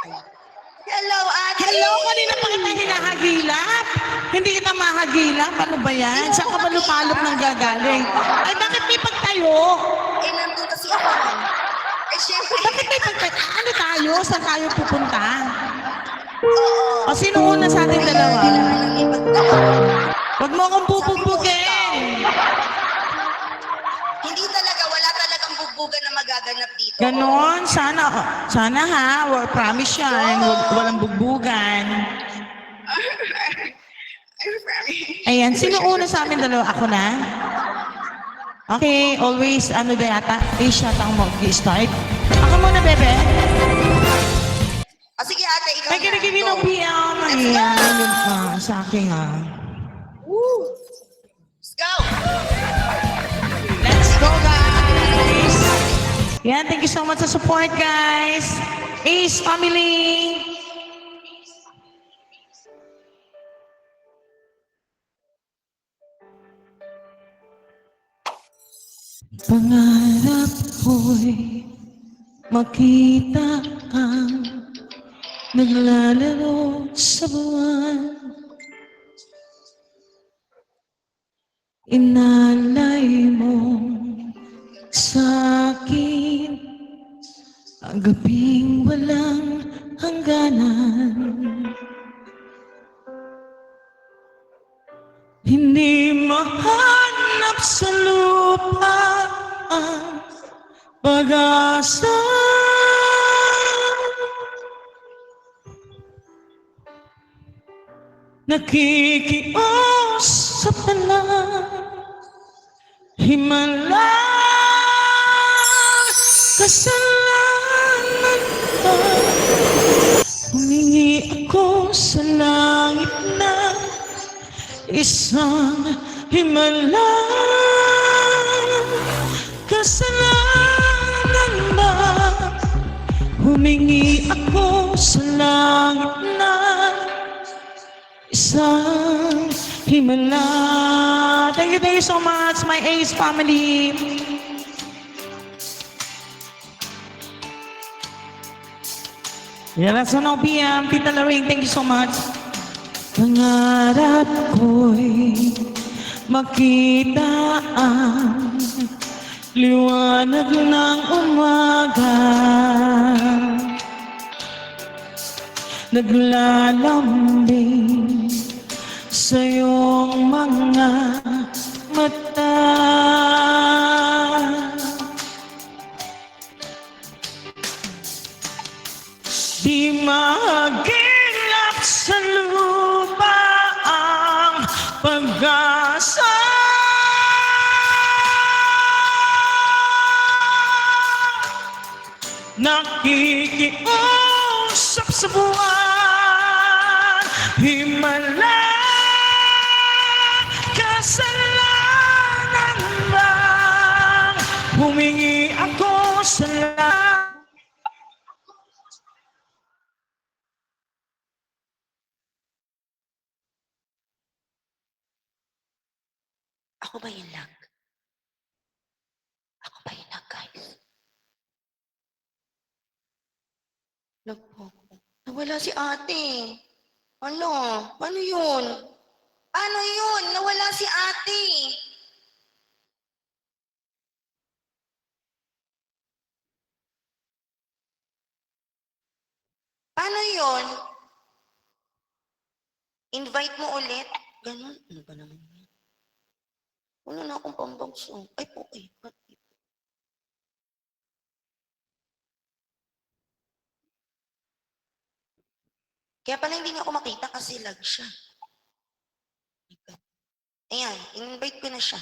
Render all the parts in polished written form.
Hello, ate! Hello, kanina pa kita hinahagilap. Hindi kita mahagilap. Ano ba yan? Hindi mo Saan ako ka balupalop makita. ng gagaling? Ay, bakit may pagtayo? Eh, nandun kasi ako. Eh, syempre. Bakit may pagtayo? Ano tayo? Saan tayo pupunta? Oo. O, sino una sa ating Kaya dalawa? kailangan nang ipagtayo. Huwag mo akong Sabi mo, pupugbugin. hindi talaga, wala talagang bugbugan na magaganap dito. Ganon, sana ha, promise yan, walang bugbugan. Ayan, sino una sa amin dalawa? Ako na? Okay, always, ano ba yata? Asia ang mag-start. Ako muna, bebe. Sige ate, ikaw Ay, na. kinigigil Go. ng PM. Let's go! Ayan, sa akin Woo! Let's go! Let's go, guys! Yan, thank you so much sa support, guys. Ace family! Pangarap ko'y makita kang naglalaro sa buwan. Inalay mo sa'kin ang gabing walang hangganan. Hindi mahanap sa lupa ang pag-asa. Nakikiusap ka lang, himala, kasalanan pa. Humingi ako sa langit na isang himala, kasalanan ba? Humingi ako sa langit na isang himala. Thank you so much, my Ace family. Yeah, that's on PM. Tita Lorraine, thank you so much. Pangarap ko'y makita ang liwanag ng umaga. Naglalambing sa iyong mga mata. Di magilap sa lupa ang pag-asa. Nakikiusap sa buwan, himala, kasalanan lang. Humingi ako sa langit. Ako ba yun lang? Ako ba yun lang, guys? Nawala si ate. Ano? Paano yun? Paano yun? Nawala si ate. Paano yun? Invite mo ulit? Ganun? Ano ba naman yun? Wala na akong pambagso. Ay po, ay. Kaya pala hindi niya ako makita kasi lag siya. Ayan, invite ko na siya.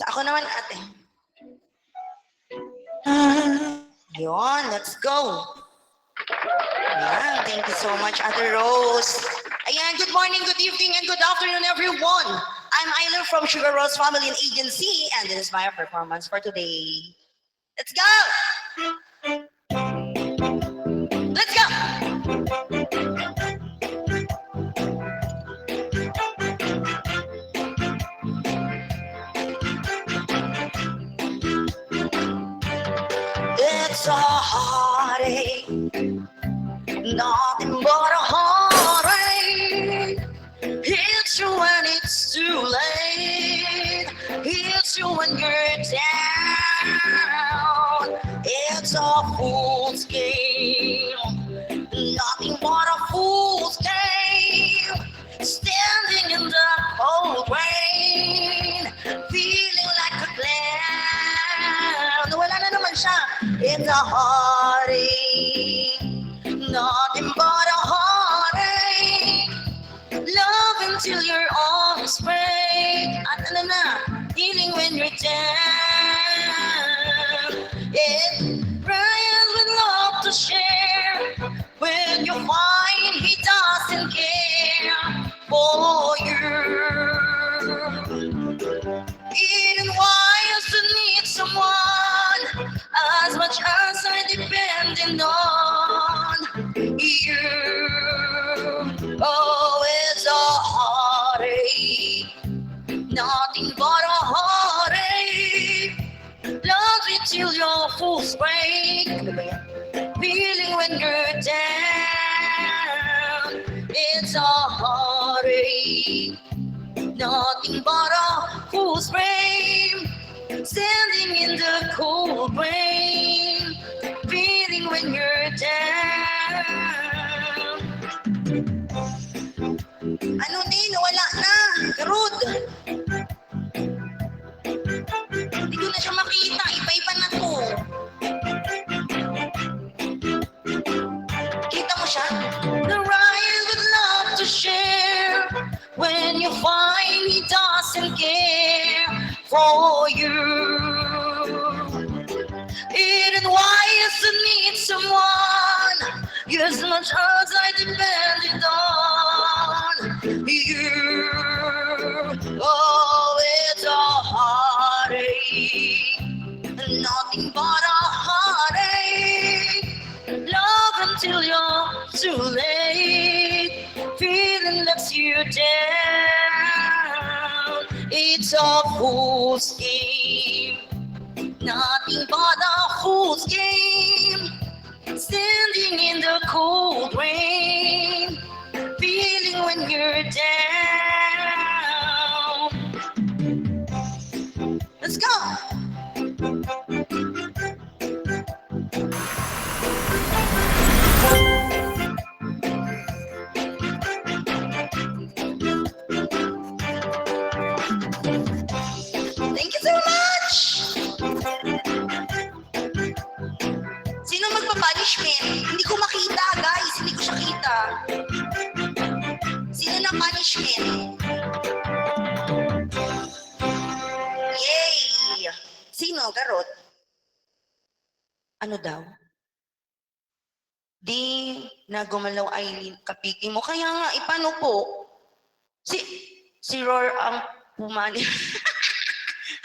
Sa ako naman, ate. Yun, let's go. Ayan, thank you so much, Ate Rose. Ayan, good morning, good evening, and good afternoon, everyone. I'm Ayla from Sugar Rose Family and Agency, and this is my performance for today. Let's go! Let's go! It's a heartache, nothing but a heartache. Hits you when it's too late, hits you when you're down. It's a fool's game, nothing but a fool's game. Standing in the cold rain, feeling like a clown. Wala na naman siya. It's a heartache, nothing but a heartache. Love until your arms break. At ano na, healing when you're down. It Brian would love to share. When you find he doesn't care for you. Even wise to need someone as much as I depending on you. Oh, it's a heartache, nothing but a heartache. Love it till your fools break. Feeling when you're down. It's a heartache, nothing but a fool's rain. Standing in the cold rain, feeling when you're down. Ano din, wala na. Karud. Hindi ko na siya makita. Iba-iba na to. Kita mo siya? The Ryan would love to share. When you find he doesn't care for you. Even wise to need someone as much as I depended on you. Oh, it's a heartache, nothing but a heartache. Love until you're too late, feeling lets you down. It's a fool's game, nothing but a fool's game. Standing in the cold rain, feeling when you're down. Let's go! Thank you so much! Sino magpa-punishment? Hindi ko makita, guys. Hindi ko siya kita. Sino na punishment? Yay! Sino? Garot? Ano daw? Di na gumalaw ay kapiking mo. Kaya nga, ipano po? Si Roar ang pumani.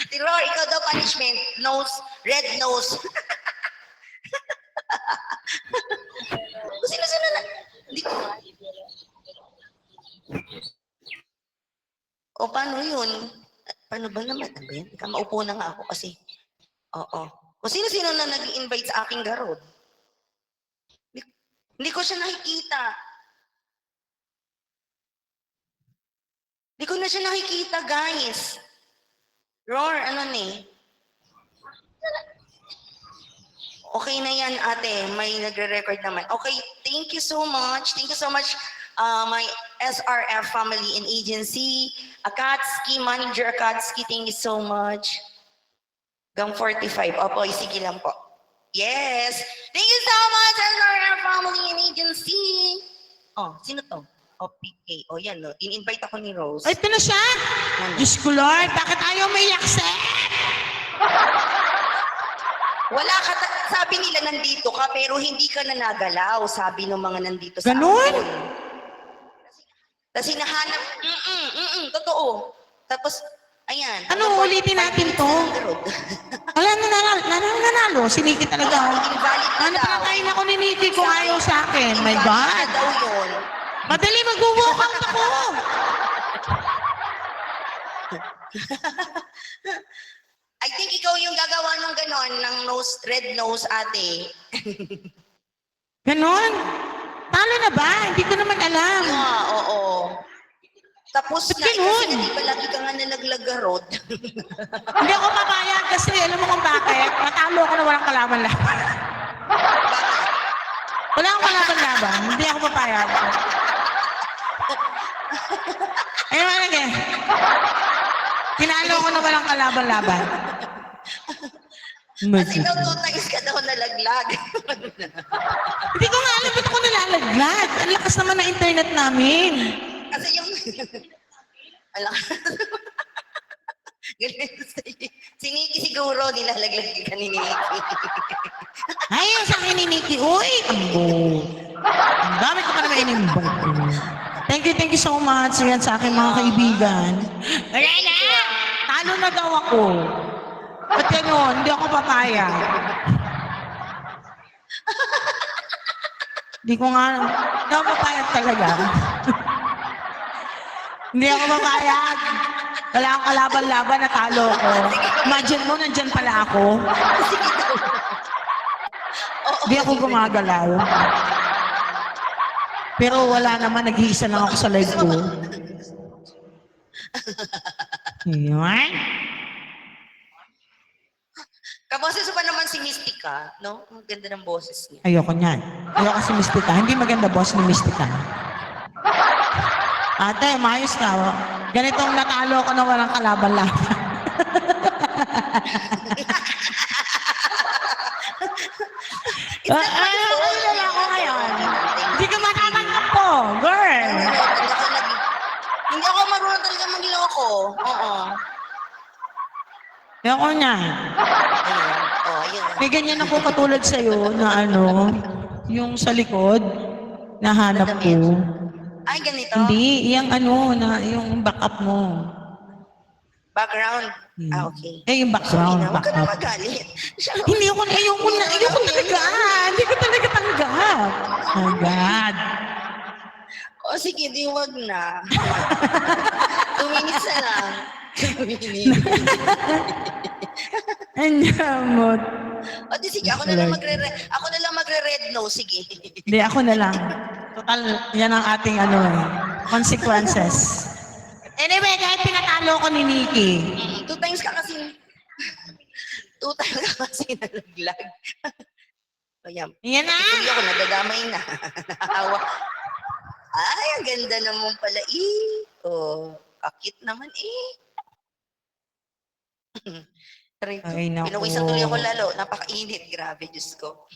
Si Roar, ikaw daw punishment. Nose, red nose. Sino na? Hindi ko. O, paano yun? Paano ba naman? Ano ba yan? Ika, maupo na nga ako kasi. Oo. Kung sino-sino na nag-invite sa aking garod. Hindi ko siya nakikita. Hindi ko na siya nakikita, guys. Roar, ano ni? Okay na yan, ate. May nagre-record naman. Okay, thank you so much. Thank you so much, my SRF family and agency. Akatsuki, Manager Akatsuki, thank you so much. Gang 45. Opo, sige lang po. Yes. Thank you so much, SRF family and agency. Oh, sino to? O, PK. O, yan, no. In-invite ako ni Rose. Ay, ito na siya. Ano? Diyos ko, Lord, bakit ayaw may accept? Wala ka, sabi nila nandito ka, pero hindi ka nanagalaw, sabi ng mga nandito sa Ganon? Ambon. Tapos hinahanap, totoo. Tapos, ayan. Ano, ulitin natin to? Wala nanalo. Si Nikki talaga. Invalid na Ano daw. pinakain ako ni Nikki kung ayaw sa akin? My Invalid God. na daw yun. Madali, mag-walk out ako. I think ikaw yung gagawa ng ganon, ng nose, red nose ate. Ganon? Talo na ba? Hindi ko naman alam. Yeah, oo. Tapos Ba't na, kasi ganun? nga, di ba lagi ka nga nalaglagarot? Hindi ako papayag kasi alam mo kung bakit? Matalo ako na walang kalaban-laban. Wala akong kalaban-laban. Hindi ako papayag. Ayun nga lagi. Tinalo ko na walang kalaban-laban. Kasi daw 2 times ka daw nalaglag. Hindi ko nga alam ba't ako nalalaglag. Ang lakas naman ng internet namin. Kasi yung... Alam ganito sa'yo. Si Nikki siguro, nilalaglag ka ni Nikki. Ay, yung sa akin ni Nikki. Uy, ambo. Ang dami ko pa naman inimbang. Thank you so much. Yan sa aking mga kaibigan. Ayan na! Talo na daw ako. Ba't ganun? Hindi ako papayag. Hindi ko nga, hindi ako papayag talaga. Hindi ako papayag. Wala akong kalaban-laban, natalo ako. Imagine mo, nandyan pala ako. Sige daw. Oo. Hindi ako gumagalaw. Pero wala naman, nag-iisa lang ako sa live ko. Ayan. Kaboses pa naman si Mystica, no? Ang ganda ng boses niya. Ayoko niyan. Ayoko si Mystica. Hindi maganda boss ni Mystica. Ate, maayos ka. Oh. Ganitong natalo ko na walang kalaban-laban. Ano na ako ngayon? Hindi ka matatanggap ko, girl. Hindi ako marunong talaga magloko. Oo. Ayoko niyan. Ayun. Oh, ayun. May ganyan ako katulad sa'yo na ano, yung sa likod, nahanap ko. Ay, ganito? Hindi, yung ano, na, yung backup mo. Background? Ah, okay. Eh, yung background, Huwag ka na backup. magalit. Hindi ako, ayoko talaga. Hindi ko talaga tanggap. Oh my God. O sige, di wag na. 2 minutes na lang. 2 minutes. Anyamot. O di sige, ako na lang magre-red nose, sige. Hindi, ako na lang. Total, yan ang ating ano consequences. Anyway, kahit pinatalo ko ni Nikki. 2 times ka kasi. 2 times ka kasi nalaglag. Ayan. Yan na. Tuloy ako, nadadamay na. Nahawa. Ay, ang ganda naman pala Oh, kakit naman Ay, naku. Pinawisan tuloy ako lalo. Napakainit. Grabe, Diyos ko.